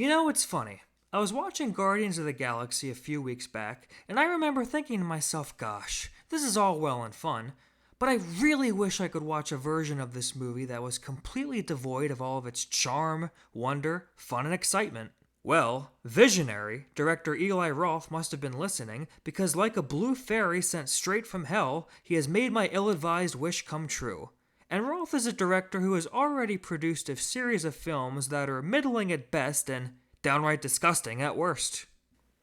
It's funny. I was watching Guardians of the Galaxy a few weeks back, and I remember thinking to myself, gosh, this is all well and fun, but I really wish I could watch a version of this movie that was completely devoid of all of its charm, wonder, fun, and excitement. Well, visionary, director Eli Roth must have been listening, because like a blue fairy sent straight from hell, he has made my ill-advised wish come true. And Roth is a director who has already produced a series of films that are middling at best and downright disgusting at worst.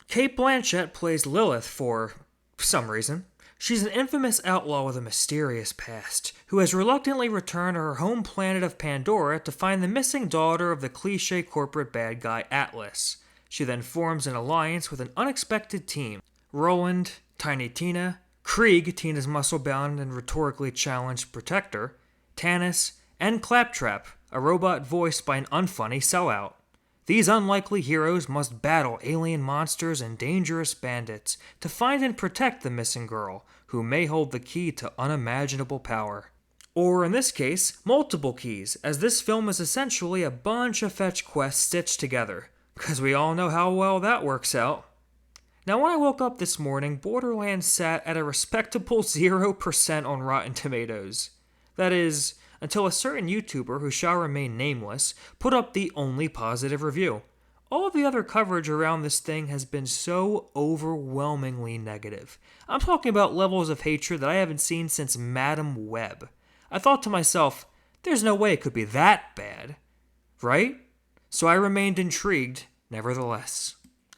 Kate Blanchett plays Lilith for some reason. She's an infamous outlaw with a mysterious past, who has reluctantly returned to her home planet of Pandora to find the missing daughter of the cliché corporate bad guy Atlas. She then forms an alliance with an unexpected team. Roland, Tiny Tina, Krieg, Tina's muscle-bound and rhetorically challenged protector, Tanis, and Claptrap, a robot voiced by an unfunny sellout. These unlikely heroes must battle alien monsters and dangerous bandits to find and protect the missing girl, who may hold the key to unimaginable power. Or in this case, multiple keys, as this film is essentially a bunch of fetch quests stitched together, because we all know how well that works out. Now when I woke up this morning, Borderlands sat at a respectable 0% on Rotten Tomatoes. That is, until a certain YouTuber who shall remain nameless put up the only positive review. All of the other coverage around this thing has been so overwhelmingly negative. I'm talking about levels of hatred that I haven't seen since Madam Web. I thought to myself, there's no way it could be that bad. Right? So I remained intrigued, nevertheless.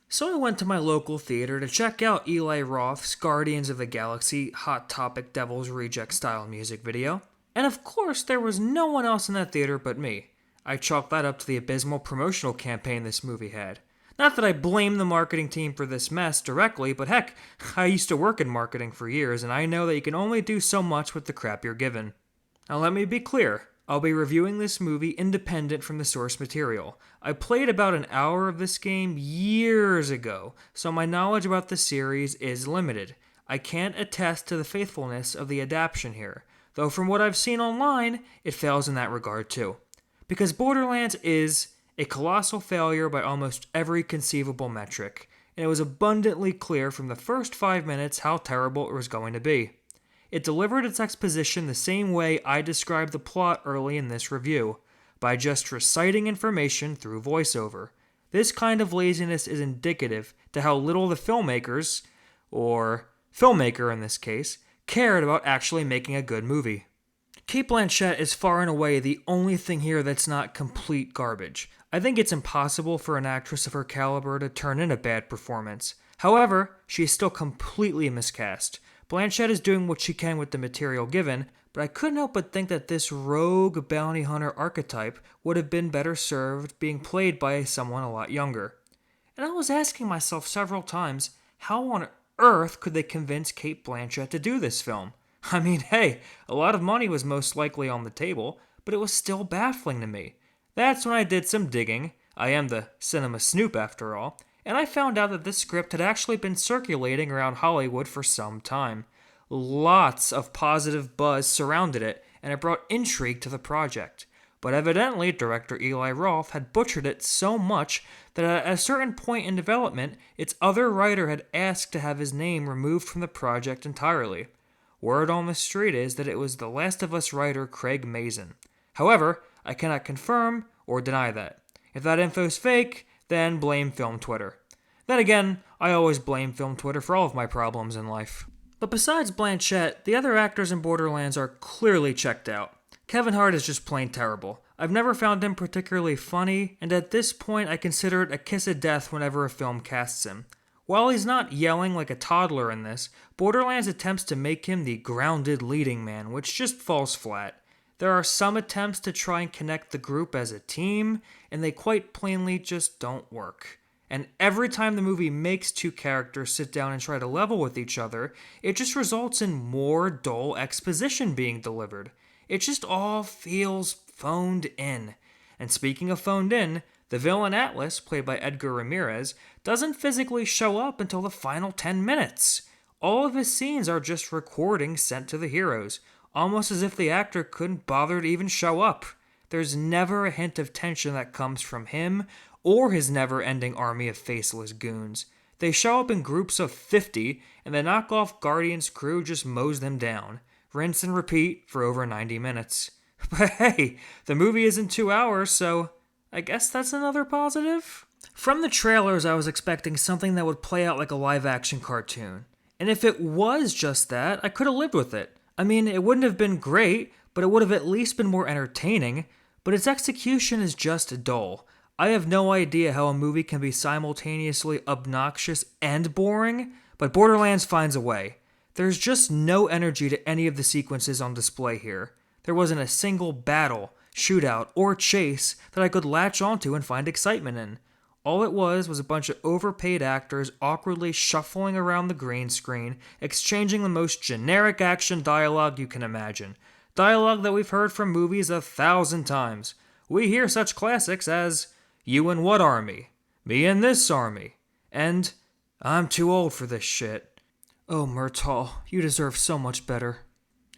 So I went to my local theater to check out Eli Roth's Guardians of the Galaxy Hot Topic Devil's Reject style music video. And of course, there was no one else in that theater but me. I chalked that up to the abysmal promotional campaign this movie had. Not that I blame the marketing team for this mess directly, but heck, I used to work in marketing for years, and I know that you can only do so much with the crap you're given. Now let me be clear, I'll be reviewing this movie independent from the source material. I played about an hour of this game years ago, so my knowledge about the series is limited. I can't attest to the faithfulness of the adaptation here, though from what I've seen online, it fails in that regard too. Because Borderlands is a colossal failure by almost every conceivable metric, and it was abundantly clear from the first 5 minutes how terrible it was going to be. It delivered its exposition the same way I described the plot early in this review, by just reciting information through voiceover. This kind of laziness is indicative to how little the filmmakers, or filmmaker in this case, cared about actually making a good movie. Kate Blanchett is far and away the only thing here that's not complete garbage. I think it's impossible for an actress of her caliber to turn in a bad performance. However, she is still completely miscast. Blanchett is doing what she can with the material given, but I couldn't help but think that this rogue bounty hunter archetype would have been better served being played by someone a lot younger. And I was asking myself several times, how on earth could they convince Kate Blanchett to do this film? I mean, hey, a lot of money was most likely on the table, but it was still baffling to me. That's when I did some digging. I am the cinema snoop after all, and I found out that this script had actually been circulating around Hollywood for some time. Lots of positive buzz surrounded it, and it brought intrigue to the project. But evidently, director Eli Roth had butchered it so much that at a certain point in development, its other writer had asked to have his name removed from the project entirely. Word on the street is that it was The Last of Us writer Craig Mazin. However, I cannot confirm or deny that. If that info's fake, then blame Film Twitter. Then again, I always blame Film Twitter for all of my problems in life. But besides Blanchett, the other actors in Borderlands are clearly checked out. Kevin Hart is just plain terrible. I've never found him particularly funny, and at this point I consider it a kiss of death whenever a film casts him. While he's not yelling like a toddler in this, Borderlands attempts to make him the grounded leading man, which just falls flat. There are some attempts to try and connect the group as a team, and they quite plainly just don't work. And every time the movie makes two characters sit down and try to level with each other, it just results in more dull exposition being delivered. It just all feels phoned in. And speaking of phoned in, the villain Atlas, played by Edgar Ramirez, doesn't physically show up until the final 10 minutes. All of his scenes are just recordings sent to the heroes, almost as if the actor couldn't bother to even show up. There's never a hint of tension that comes from him or his never-ending army of faceless goons. They show up in groups of 50, and the knockoff Guardians crew just mows them down. Rinse and repeat for over 90 minutes. But hey, the movie isn't 2 hours, so I guess that's another positive? From the trailers, I was expecting something that would play out like a live-action cartoon. And if it was just that, I could have lived with it. I mean, it wouldn't have been great, but it would have at least been more entertaining. But its execution is just dull. I have no idea how a movie can be simultaneously obnoxious and boring, but Borderlands finds a way. There's just no energy to any of the sequences on display here. There wasn't a single battle, shootout, or chase that I could latch onto and find excitement in. All it was a bunch of overpaid actors awkwardly shuffling around the green screen, exchanging the most generic action dialogue you can imagine. Dialogue that we've heard from movies 1,000 times. We hear such classics as, "You in what army?" "Me in this army." And, "I'm too old for this shit." Oh, Murtaugh, you deserve so much better.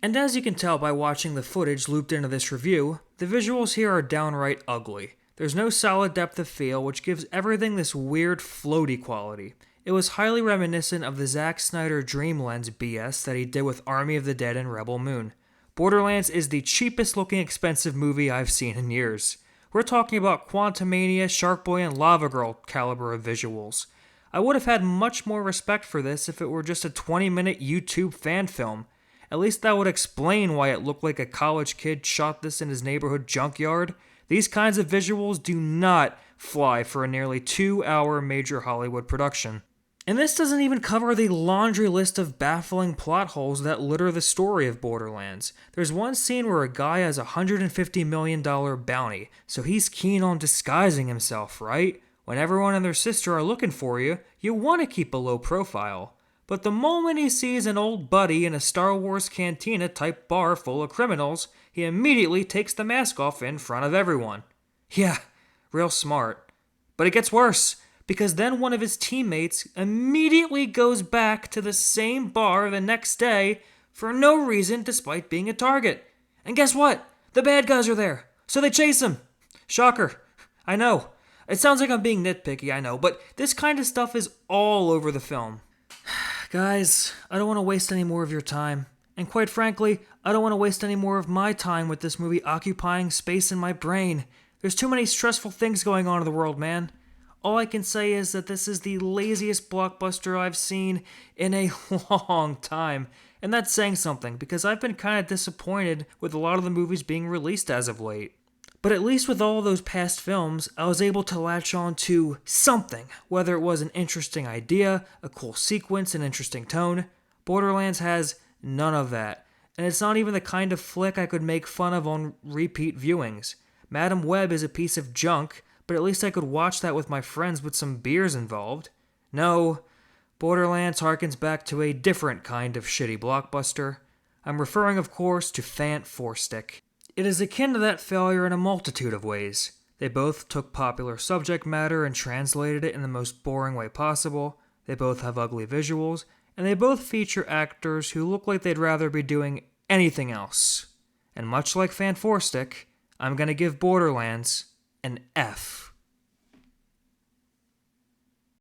And as you can tell by watching the footage looped into this review, the visuals here are downright ugly. There's no solid depth of field, which gives everything this weird floaty quality. It was highly reminiscent of the Zack Snyder Dreamlands BS that he did with Army of the Dead and Rebel Moon. Borderlands is the cheapest looking expensive movie I've seen in years. We're talking about Quantumania, Sharkboy, and Lava Girl caliber of visuals. I would have had much more respect for this if it were just a 20-minute YouTube fan film. At least that would explain why it looked like a college kid shot this in his neighborhood junkyard. These kinds of visuals do not fly for a nearly 2-hour major Hollywood production. And this doesn't even cover the laundry list of baffling plot holes that litter the story of Borderlands. There's one scene where a guy has a $150 million bounty, so he's keen on disguising himself, right? When everyone and their sister are looking for you, you want to keep a low profile. But the moment he sees an old buddy in a Star Wars cantina type bar full of criminals, he immediately takes the mask off in front of everyone. Yeah, real smart. But it gets worse, because then one of his teammates immediately goes back to the same bar the next day for no reason despite being a target. And guess what? The bad guys are there, so they chase him. Shocker. I know. It sounds like I'm being nitpicky, I know, but this kind of stuff is all over the film. Guys, I don't want to waste any more of your time. And quite frankly, I don't want to waste any more of my time with this movie occupying space in my brain. There's too many stressful things going on in the world, man. All I can say is that this is the laziest blockbuster I've seen in a long time. And that's saying something, because I've been kind of disappointed with a lot of the movies being released as of late. But at least with all of those past films, I was able to latch on to something, whether it was an interesting idea, a cool sequence, an interesting tone. Borderlands has none of that, and it's not even the kind of flick I could make fun of on repeat viewings. Madam Web is a piece of junk, but at least I could watch that with my friends with some beers involved. No, Borderlands harkens back to a different kind of shitty blockbuster. I'm referring, of course, to Fant4stick. It is akin to that failure in a multitude of ways. They both took popular subject matter and translated it in the most boring way possible. They both have ugly visuals, and they both feature actors who look like they'd rather be doing anything else. And much like Fant4stick, I'm gonna give Borderlands an F.